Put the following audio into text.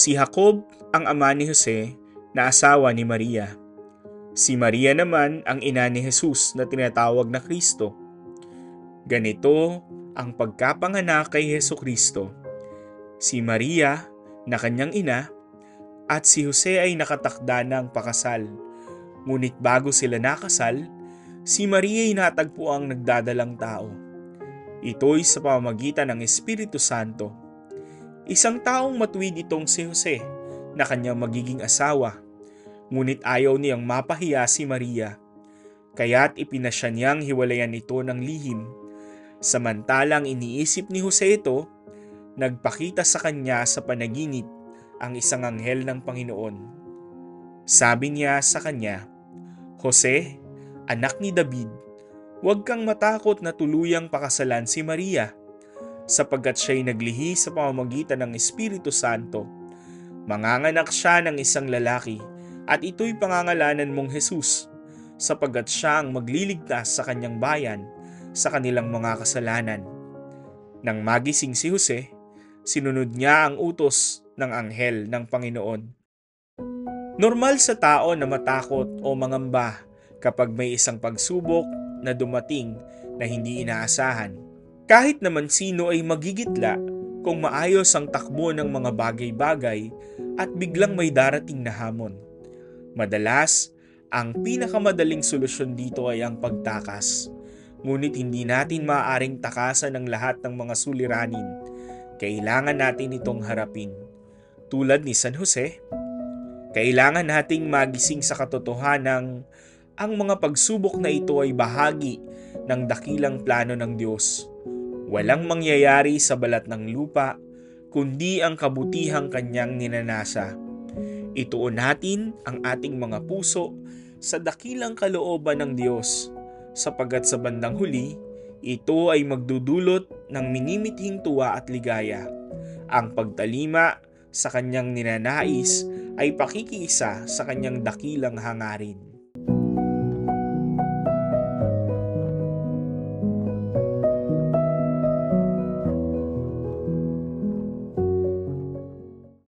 Si Jacob ang ama ni Jose na asawa ni Maria. Si Maria naman ang ina ni Jesus na tinatawag na Kristo. Ganito ang pagkapanganak kay Jesucristo. Si Maria na kanyang ina at si Jose ay nakatakda ng pakasal. Ngunit bago sila nakasal, si Maria ay natagpo ang nagdadalang tao. Ito'y sa pamamagitan ng Espiritu Santo. Isang taong matuwid itong si Jose na kanyang magiging asawa. Ngunit ayaw niyang mapahiya si Maria. Kaya't ipinasya niyang hiwalayan ito ng lihim. Samantalang iniisip ni Jose ito, nagpakita sa kanya sa panaginip ang isang anghel ng Panginoon. Sabi niya sa kanya, "Jose, anak ni David, huwag kang matakot na tuluyang pakasalan si Maria, sapagkat siya'y naglihi sa pamamagitan ng Espiritu Santo. Manganganak siya ng isang lalaki, at ito'y pangangalanan mong Jesus, sapagkat siya ang magliligtas sa kanyang bayan sa kanilang mga kasalanan." Nang magising si Jose, sinunod niya ang utos ng anghel ng Panginoon. Normal sa tao na matakot o mangamba kapag may isang pagsubok na dumating na hindi inaasahan. Kahit naman sino ay magigitla kung maayos ang takbo ng mga bagay-bagay at biglang may darating na hamon. Madalas, ang pinakamadaling solusyon dito ay ang pagtakas. Ngunit hindi natin maaaring takasan ang lahat ng mga suliranin. Kailangan natin itong harapin. Tulad ni San Jose, kailangan nating magising sa katotohanang ang mga pagsubok na ito ay bahagi ng dakilang plano ng Diyos. Walang mangyayari sa balat ng lupa, kundi ang kabutihang kanyang ninanasa. Ituon natin ang ating mga puso sa dakilang kalooban ng Diyos, sapagkat sa bandang huli, ito ay magdudulot ng minimithing tuwa at ligaya. Ang pagtalima sa kanyang ninanais ay pakikiisa sa kanyang dakilang hangarin.